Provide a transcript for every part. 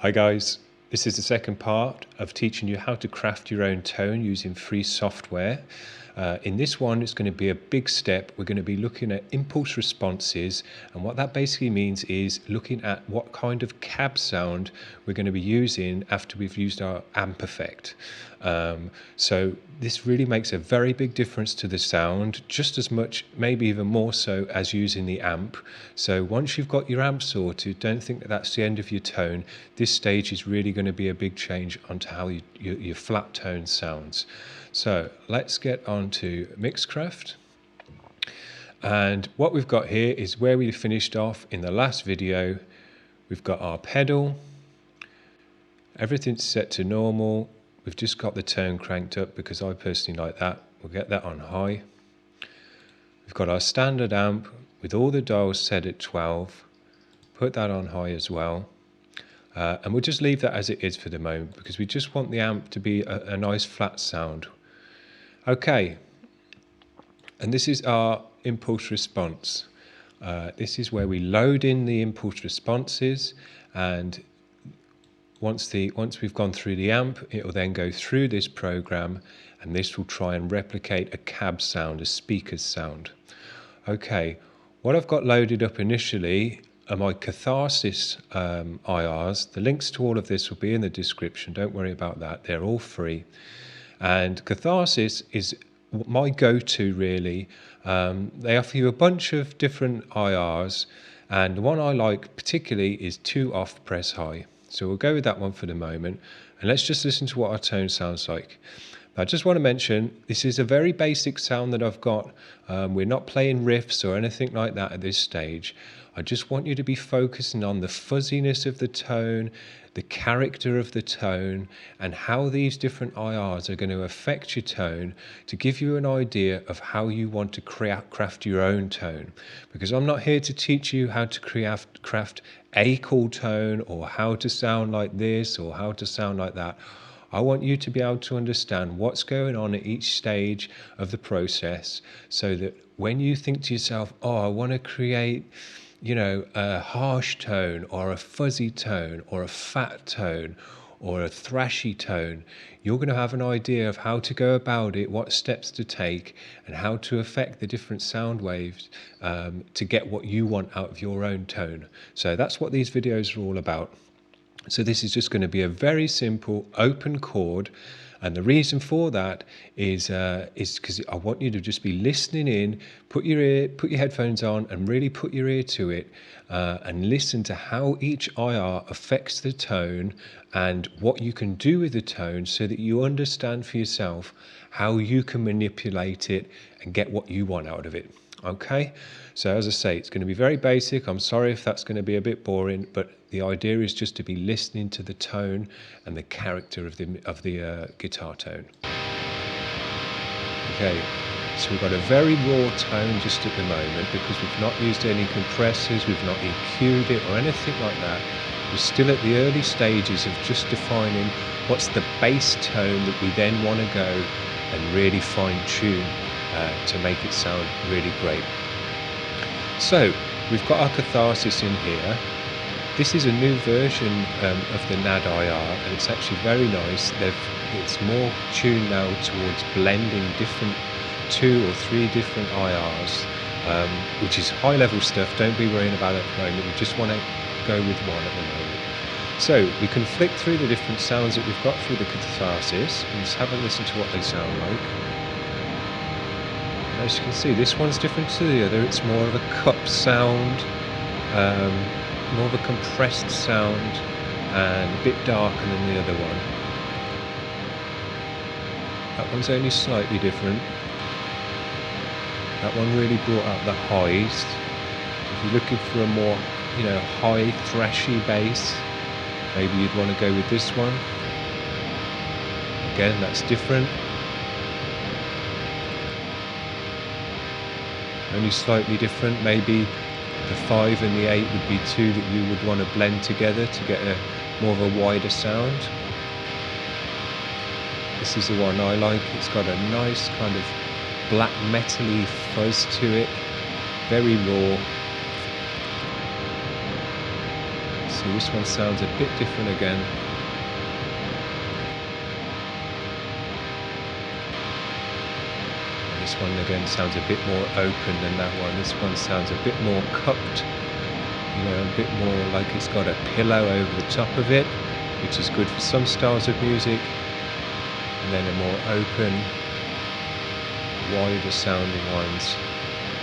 Hi guys, this is the second part of teaching you how to craft your own tone using free software. In this one, it's going to be a big step. We're going to be looking at impulse responses, and what that basically means is looking at what kind of cab sound we're going to be using after we've used our amp effect. So this really makes a very big difference to the sound, just as much, maybe even more so, as using the amp. So once you've got your amp sorted, don't think that that's the end of your tone. This stage is really going to be a big change onto how your flat tone sounds. So let's get on to Mixcraft. And what we've got here is where we finished off in the last video. We've got our pedal. Everything's set to normal. We've just got the tone cranked up because I personally like that. We'll get that on high. We've got our standard amp with all the dials set at 12. Put that on high as well. And we'll just leave that as it is for the moment because we just want the amp to be a nice flat sound. Okay, and this is our impulse response. This is where we load in the impulse responses, and once we've gone through the amp, it will then go through this program, and this will try and replicate a cab sound, a speaker's sound. Okay, what I've got loaded up initially are my Catharsis IRs. The links to all of this will be in the description. Don't worry about that. They're all free. And Catharsis is my go-to, really. They offer you a bunch of different IRs, and the one I like particularly is 2 off press high. So we'll go with that one for the moment, and let's just listen to what our tone sounds like. I just want to mention, this is a very basic sound that I've got. We're not playing riffs or anything like that at this stage. I just want you to be focusing on the fuzziness of the tone, the character of the tone, and how these different IRs are going to affect your tone to give you an idea of how you want to craft your own tone. Because I'm not here to teach you how to craft a cool tone, or how to sound like this, or how to sound like that. I want you to be able to understand what's going on at each stage of the process, so that when you think to yourself, oh, I want to create, a harsh tone, or a fuzzy tone, or a fat tone, or a thrashy tone, you're going to have an idea of how to go about it, what steps to take, and how to affect the different sound waves to get what you want out of your own tone. So that's what these videos are all about. So this is just going to be a very simple open chord, and the reason for that is because I want you to just be listening in, put your headphones on, and really put your ear to it, and listen to how each IR affects the tone and what you can do with the tone, so that you understand for yourself how you can manipulate it and get what you want out of it. Okay, so as I say, it's going to be very basic. I'm sorry if that's going to be a bit boring, but the idea is just to be listening to the tone and the character of the guitar tone. Okay, so we've got a very raw tone just at the moment because we've not used any compressors, we've not EQ'd it or anything like that. We're still at the early stages of just defining what's the bass tone that we then want to go and really fine tune to make it sound really great. So we've got our Catharsis in here. This is a new version of the NAD IR, and it's actually very nice. It's more tuned now towards blending different 2 or 3 different IRs, which is high level stuff. Don't be worrying about it at the moment. We just want to go with one at the moment. So we can flick through the different sounds that we've got through the Catharsis and just have a listen to what they sound like. As you can see, this one's different to the other. It's more of a cup sound, more of a compressed sound, and a bit darker than the other one. That one's only slightly different. That one really brought out the highs. If you're looking for a more, high thrashy bass, maybe you'd want to go with this one. Again, that's different. Only slightly different. Maybe the 5 and the 8 would be 2 that you would want to blend together to get a more of a wider sound. This is the one I like. It's got a nice kind of black metal-y fuzz to it, very raw. See, this one sounds a bit different again. And this one again sounds a bit more open than that one. This one sounds a bit more cupped, you know, a bit more like it's got a pillow over the top of it, which is good for some styles of music. And then a more open, wider sounding ones.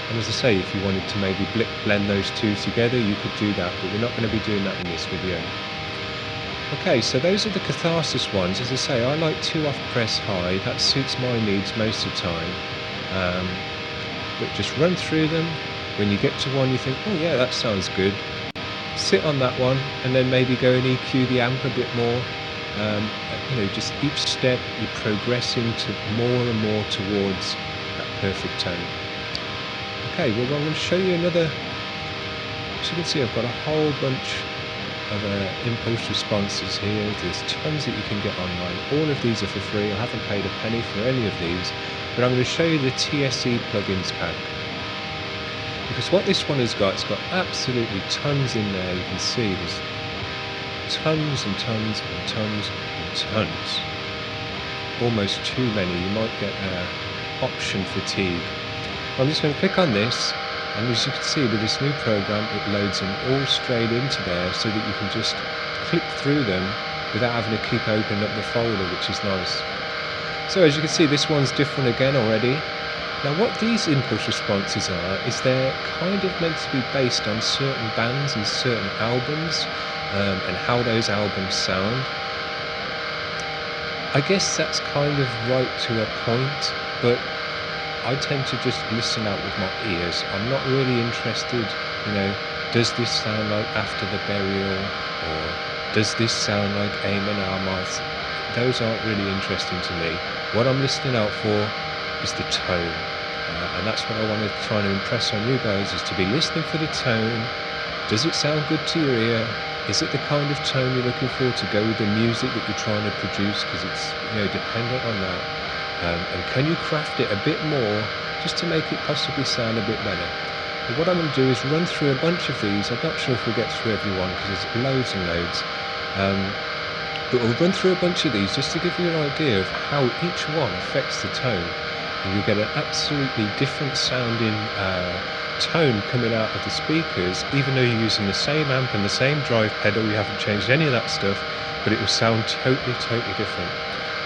And as I say, if you wanted to maybe blend those two together, you could do that, but we're not going to be doing that in this video. Okay, so those are the Catharsis ones. As I say, I like 2 off press high. That suits my needs most of the time. But just run through them. When you get to one you think, oh yeah, that sounds good, sit on that one and then maybe go and EQ the amp a bit more. You know, just each step you're progressing to more and more towards that perfect tone. Okay, well I'm going to show you another. As you can see, I've got a whole bunch of impulse responses here. There's tons that you can get online. All of these are for free. I haven't paid a penny for any of these, but I'm going to show you the TSE plugins pack. Because what this one has got, it's got absolutely tons in there. You can see there's tons and tons and tons and tons. Almost too many. You might get option fatigue. I'm just going to click on this, and as you can see with this new program, it loads them all straight into there so that you can just click through them without having to keep opening up the folder, which is nice. So as you can see, this one's different again already. Now what these impulse responses are, is they're kind of meant to be based on certain bands and certain albums, and how those albums sound. I guess that's kind of right to a point, but I tend to just listen out with my ears. I'm not really interested, you know, does this sound like After the Burial, or does this sound like Amon Amarth? Those aren't really interesting to me. What I'm listening out for is the tone, and that's what I want to try and impress on you guys, is to be listening for the tone. Does it sound good to your ear? Is it the kind of tone you're looking for to go with the music that you're trying to produce? Because it's, you know, dependent on that. And can you craft it a bit more just to make it possibly sound a bit better? But what I'm going to do is run through a bunch of these. I'm not sure if we'll get through everyone because there's loads and loads. But we'll run through a bunch of these just to give you an idea of how each one affects the tone. And you'll get an absolutely different sounding tone coming out of the speakers, even though you're using the same amp and the same drive pedal. You haven't changed any of that stuff, but it will sound totally different.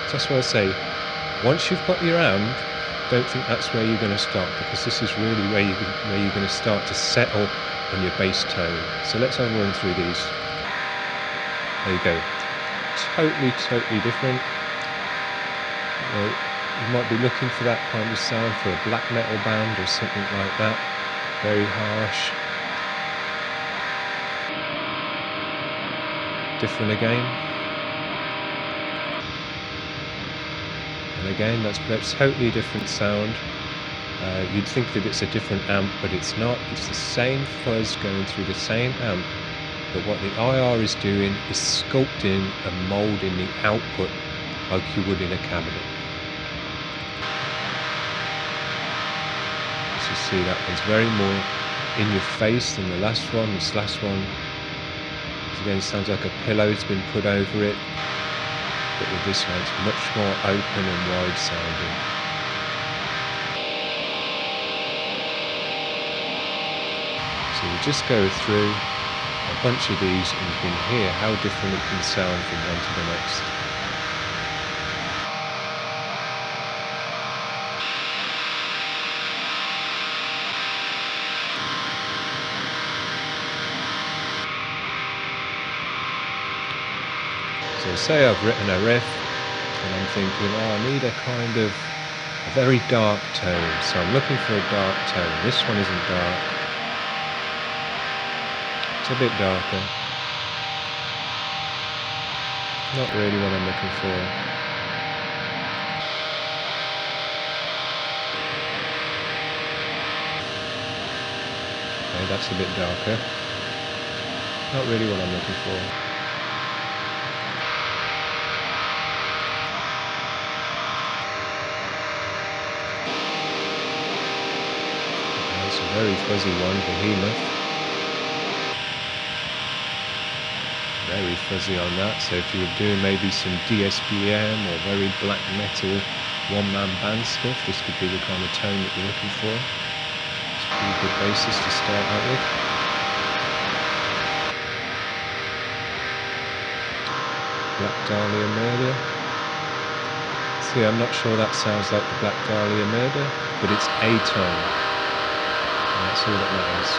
So that's what I say. Once you've got your amp, don't think that's where you're going to stop, because this is really where you're going to start to settle on your bass tone. So let's have a run through these. There you go. Totally different. You might be looking for that kind of sound for a black metal band or something like that. Very harsh. Different again. And again, that's a totally different sound. You'd think that it's a different amp, but it's not. It's the same fuzz going through the same amp, but what the IR is doing is sculpting and moulding the output like you would in a cabinet. As you see, that one's very more in your face than the last one. This last one, again, sounds like a pillow's been put over it. But with this one, it's much more open and wide sounding. So we just go through a bunch of these and you can hear how different it can sound from one to the next. So say I've written a riff and I'm thinking, oh, I need a kind of a very dark tone, so I'm looking for a dark tone. This one isn't dark, it's a bit darker. Not really what I'm looking for. Okay, that's a bit darker. Not really what I'm looking for. Very fuzzy one, Behemoth. very fuzzy on that. So if you were doing maybe some DSPM or very black metal one-man band stuff, this could be the kind of tone that you're looking for. It's a pretty good basis to start out with. Black Dahlia Murder. See, I'm not sure that sounds like the Black Dahlia Murder, but it's a tone. And that's all that matters.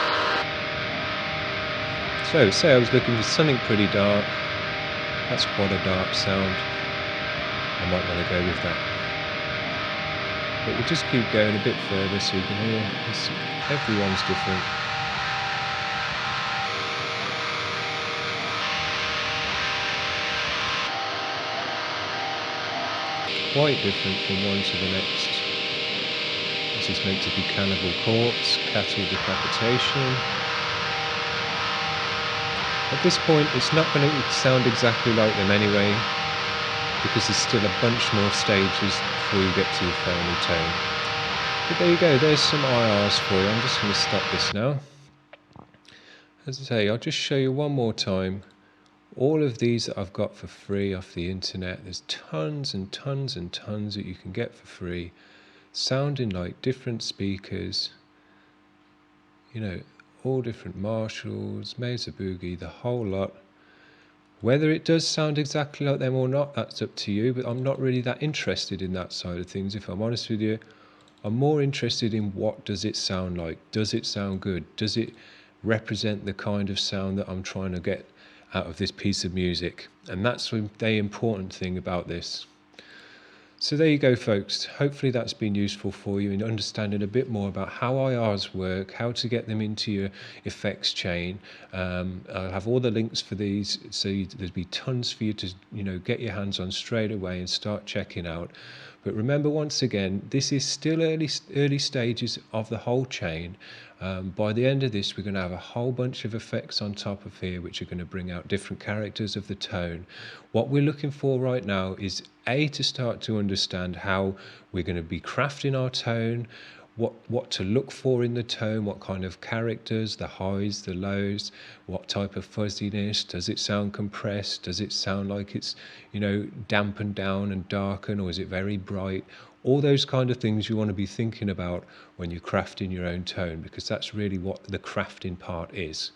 So, say I was looking for something pretty dark. That's quite a dark sound. I might want to go with that. But we'll just keep going a bit further so you can hear. Everyone's different. Quite different from one to the next. This is meant to be Cannibal Corpse, Cattle Decapitation. At this point, it's not going to sound exactly like them anyway, because there's still a bunch more stages before you get to the final tone. But there you go, there's some IRs for you. I'm just going to stop this now. As I say, I'll just show you one more time. All of these that I've got for free off the internet, there's tons and tons and tons that you can get for free, sounding like different speakers, you know, all different Marshalls, Mesa Boogie, the whole lot. Whether it does sound exactly like them or not, that's up to you, but I'm not really that interested in that side of things, if I'm honest with you. I'm more interested in what does it sound like. Does it sound good? Does it represent the kind of sound that I'm trying to get out of this piece of music? And that's the important thing about this. So there you go, folks. Hopefully that's been useful for you in understanding a bit more about how IRs work, how to get them into your effects chain. I'll have all the links for these, so there'll be tons for you to get your hands on straight away and start checking out. But remember, once again, this is still early stages of the whole chain. By the end of this, we're going to have a whole bunch of effects on top of here, which are going to bring out different characters of the tone. What we're looking for right now is to start to understand how we're going to be crafting our tone, what to look for in the tone, what kind of characters, the highs, the lows, what type of fuzziness, does it sound compressed, does it sound like it's dampened down and darkened, or is it very bright? All those kind of things you want to be thinking about when you're crafting your own tone, because that's really what the crafting part is.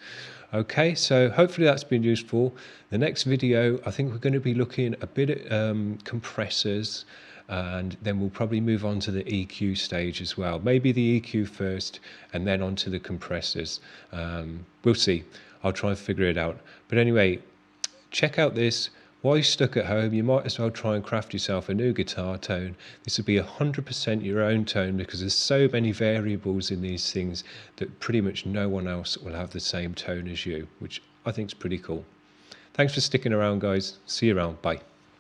Okay, so hopefully that's been useful. The next video, I think we're going to be looking a bit at compressors, and then we'll probably move on to the EQ stage as well. Maybe the EQ first and then on to the compressors. We'll see. I'll try and figure it out. But anyway, check out this. While you're stuck at home, you might as well try and craft yourself a new guitar tone. This will be 100% your own tone, because there's so many variables in these things that pretty much no one else will have the same tone as you, which I think is pretty cool. Thanks for sticking around, guys. See you around. Bye.